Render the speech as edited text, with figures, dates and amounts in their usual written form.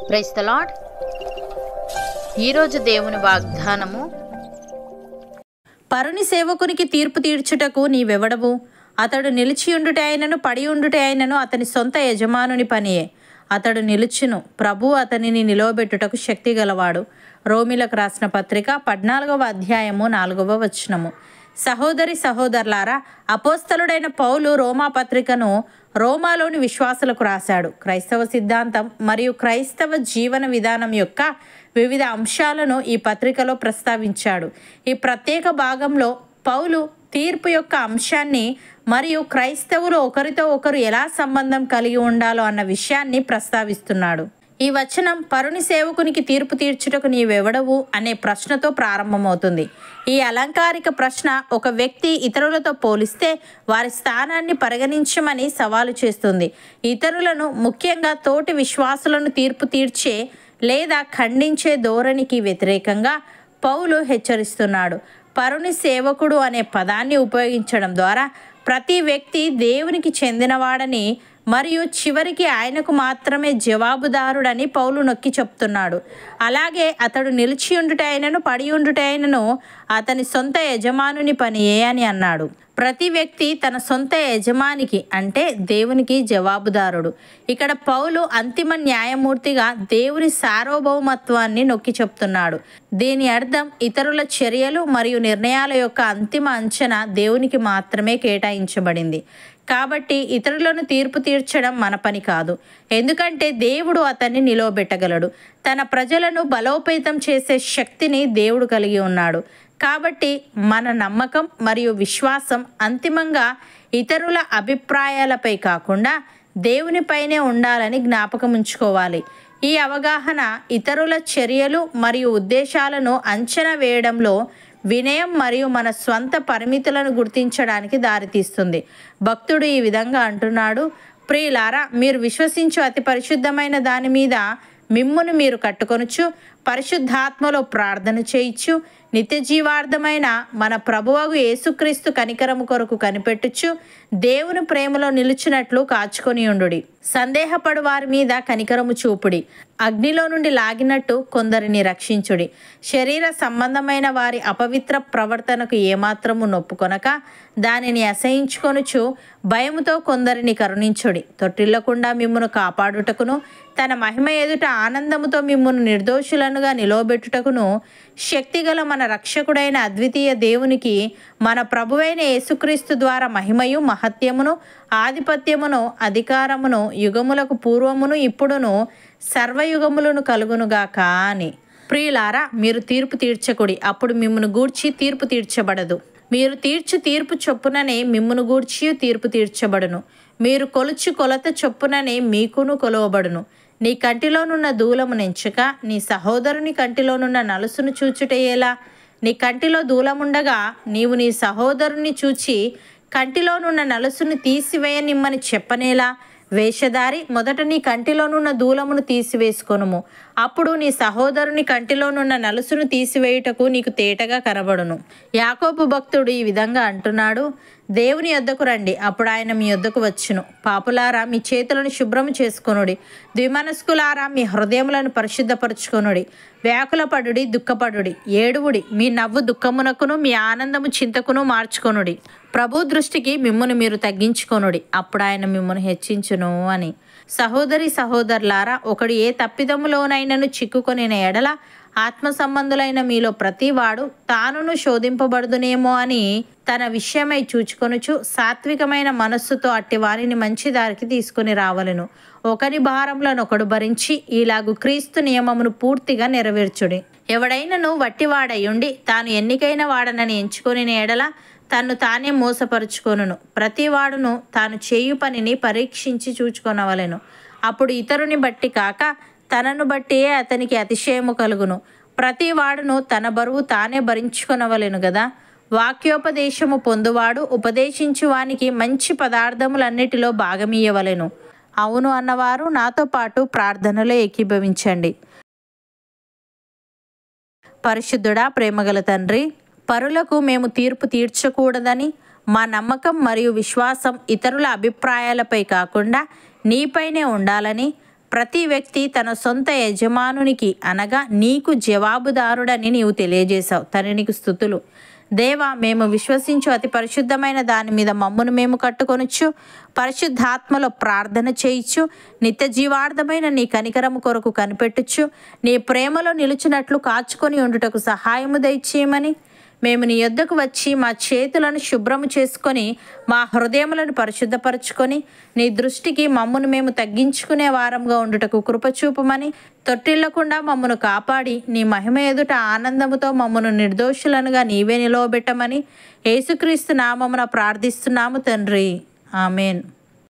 Praise the lord. ఈరోజు దేవుని వాగ్దానము, పరుని సేవకునికి తీర్పు తీర్చుటకు నీవెవడవు? అతడు నిలిచియుండుట అయినను పడియుండుట అయినను అతని సొంత యజమానుని పనియే. అతడు నిలుచును, ప్రభు అతనిని నిలవబెట్టుటకు శక్తి గలవాడు. రోమిలకు రాసిన పత్రిక 14వ అధ్యాయము 4వ వచనము. సహోదరి సహోదరులారా, అపోస్తలుడైన పౌలు రోమా పత్రికను రోమాలోని విశ్వాసులకు రాశాడు. క్రైస్తవ సిద్ధాంతం మరియు క్రైస్తవ జీవన విధానం యొక్క వివిధ అంశాలను ఈ పత్రికలో ప్రస్తావించాడు. ఈ ప్రత్యేక భాగంలో పౌలు తీర్పు యొక్క అంశాన్ని మరియు క్రైస్తవులు ఒకరితో ఒకరు ఎలా సంబంధం కలిగి ఉండాలో అన్న విషయాన్ని ప్రస్తావిస్తున్నాడు. ఈ వచనం పరుని సేవకునికి తీర్పు తీర్చుటకు నీవెవడవు అనే ప్రశ్నతో ప్రారంభమవుతుంది. ఈ అలంకారిక ప్రశ్న ఒక వ్యక్తి ఇతరులతో పోలిస్తే వారి స్థానాన్ని పరిగణించమని సవాలు చేస్తుంది. ఇతరులను, ముఖ్యంగా తోటి విశ్వాసులను తీర్పు తీర్చే లేదా ఖండించే ధోరణికి వ్యతిరేకంగా పౌలు హెచ్చరిస్తున్నాడు. పరుని సేవకుడు అనే పదాన్ని ఉపయోగించడం ద్వారా ప్రతి వ్యక్తి దేవునికి చెందినవాడని మరియు చివరికి ఆయనకు మాత్రమే జవాబుదారుడని పౌలు నొక్కి చెప్తున్నాడు. అలాగే అతడు నిలిచియుండుట అయినను పడియుండుట అయినను అతని సొంత యజమానుని పనియే అని అన్నాడు. ప్రతి వ్యక్తి తన సొంత యజమానికి అంటే దేవునికి జవాబుదారుడు. ఇక్కడ పౌలు అంతిమ న్యాయమూర్తిగా దేవుని సార్వభౌమత్వాన్ని నొక్కి చెప్తున్నాడు. దీని అర్థం ఇతరుల చర్యలు మరియు నిర్ణయాల యొక్క అంతిమ అంచనా దేవునికి మాత్రమే కేటాయించబడింది. కాబట్టి ఇతరులను తీర్పు తీర్చడం మన పని కాదు, ఎందుకంటే దేవుడు అతన్ని నిలవబెట్టగలడు. తన ప్రజలను బలోపేతం చేసే శక్తిని దేవుడు కలిగి ఉన్నాడు. కాబట్టి మన నమ్మకం మరియు విశ్వాసం అంతిమంగా ఇతరుల అభిప్రాయాలపై కాకుండా దేవునిపైనే ఉండాలని జ్ఞాపకం ఉంచుకోవాలి. ఈ అవగాహన ఇతరుల చర్యలు మరియు ఉద్దేశాలను అంచనా వేయడంలో వినయం మరియు మన స్వంత పరిమితులను గుర్తించడానికి దారితీస్తుంది. భక్తుడు ఈ విధంగా అంటున్నాడు, ప్రియులారా, మీరు విశ్వసించు అతి పరిశుద్ధమైన దాని మీద మిమ్మును మీరు కట్టుకొనుచు, పరిశుద్ధాత్మలో ప్రార్థన చేయించు, నిత్య జీవార్థమైన మన ప్రభువగు యేసుక్రీస్తు కనికరము కొరకు కనిపెట్టుచు దేవుని ప్రేమలో నిలుచున్నట్లు కాచుకొని ఉండుడి. సందేహపడు వారి మీద కనికరము చూపుడి. అగ్నిలో నుండి లాగినట్టు కొందరిని రక్షించుడి. శరీర సంబంధమైన వారి అపవిత్ర ప్రవర్తనకు ఏమాత్రము నొప్పుకొనక దానిని అసహించుకొనుచు భయముతో కొందరిని కరుణించుడి. తొట్టిల్లకుండా మిమ్మును కాపాడుటకును తన మహిమ ఎదుట ఆనందముతో మిమ్మును నిర్దోషులనుగా నిలవబెట్టుటకును శక్తిగల మన రక్షకుడైన అద్వితీయ దేవునికి మన ప్రభువైన యేసుక్రీస్తు ద్వారా మహిమయు మహత్యమును ఆధిపత్యమును అధికారమును యుగములకు పూర్వమును ఇప్పుడును సర్వయుగములను కలుగునుగాక అని. ప్రియులారా, మీరు తీర్పు తీర్చకుడి, అప్పుడు మిమ్మును గూర్చి తీర్పు తీర్చబడదు. మీరు తీర్చు తీర్పు చొప్పుననే మిమ్మును గూర్చి తీర్పు తీర్చబడును. మీరు కొలుచు కొలత చొప్పుననే మీకును కొలవబడును. నీ కంటిలోనున్న దూలము నెంచక నీ సహోదరుని కంటిలోనున్న నలుసును చూచుటయేలా? నీ కంటిలో దూలముండగా నీవు నీ సహోదరుని చూచి కంటిలోనున్న నలుసును తీసివేయనిమ్మని చెప్పనేలా? వేషధారి, మొదట నీ కంటిలోనున్న దూలమును తీసివేసుకొనుము, అప్పుడు నీ సహోదరుని కంటిలోనున్న నలుసును తీసివేయుటకు నీకు తేటగా కనబడును. యాకోబు భక్తుడు ఈ విధంగా అంటున్నాడు, దేవుని యొద్దకు రండి, అప్పుడు ఆయన మీ యొద్దకు వచ్చును. పాపులారా, మీ చేతులను శుభ్రము చేసుకొనుడి. ద్విమనస్కులారా, మీ హృదయములను పరిశుద్ధపరచుకొనుడి. వ్యాకులపడుడి, దుఃఖపడుడి, ఏడువుడి. మీ నవ్వు దుఃఖమునకును మీ ఆనందము చింతకును మార్చుకొనుడి. ప్రభు దృష్టికి మిమ్మును మీరు తగ్గించుకొనుడి, అప్పుడు ఆయన మిమ్మును హెచ్చించును అని. సహోదరి సహోదరులారా, ఒకడు ఏ తప్పిదములోనైనను చిక్కుకొనిన ఎడల ఆత్మ సంబంధులైన మీలో ప్రతివాడు తానును శోధింపబడుదునేమో అని తన విషయమై చూచుకొనుచు సాత్వికమైన మనస్సుతో అట్టి వారిని మంచి దారికి తీసుకుని రావలెను. ఒకరి భారములను ఒకడు భరించి ఇలాగు క్రీస్తు నియమమును పూర్తిగా నెరవేర్చుడి. ఎవడైనను వట్టివాడయుండి తాను ఎన్నికైన వాడనని ఎంచుకొని ఎడల తన్ను తానే మోసపరుచుకొనును. ప్రతివాడును తాను చేయు పనిని పరీక్షించి చూచుకొనవలెను. అప్పుడు ఇతరుని బట్టి కాక తనను బట్టియే అతనికి అతిశయము కలుగును. ప్రతివాడును తన బరువు తానే భరించుకొనవలెను గదా. వాక్యోపదేశము పొందువాడు ఉపదేశించు వానికి మంచి పదార్థములన్నిటిలో భాగమియ్యవలెను. అవును అన్నవారు నాతో పాటు ప్రార్థనలో ఏకీభవించండి. పరిశుద్ధుడా, ప్రేమగల తండ్రి, పరులకు మేము తీర్పు తీర్చకూడదని మా నమ్మకం మరియు విశ్వాసం ఇతరుల అభిప్రాయాలపై కాకుండా నీపైనే ఉండాలని ప్రతి వ్యక్తి తన సొంత యజమానునికి అనగా నీకు జవాబుదారుడని నీవు తెలియజేశావు. తండ్రి నీకు స్తుతులు. దేవా, మేము విశ్వసించు అతి పరిశుద్ధమైన దాని మీద మమ్మును మేము కట్టుకొనొచ్చు, పరిశుద్ధాత్మలో ప్రార్థన చేయించు, నిత్య జీవార్థమైన నీ కనికరము కొరకు కనిపెట్టుచు, నీ ప్రేమలో నిలుచున్నట్లు కాచుకొని ఉండుటకు సహాయము దయచేయమని మేము నీ యొద్దకు వచ్చి మా చేతులను శుభ్రము చేసుకొని మా హృదయములను పరిశుద్ధపరచుకొని నీ దృష్టికి మమ్మును మేము తగ్గించుకునే వారంగా ఉండుటకు కృపచూపమని, తొట్టిల్లకుండా మమ్మను కాపాడి నీ మహిమ ఎదుట ఆనందముతో మమ్మను నిర్దోషులనుగా నీవే నిలవబెట్టమని యేసుక్రీస్తు నామమున ప్రార్థిస్తున్నాము తండ్రి. ఆమెన్.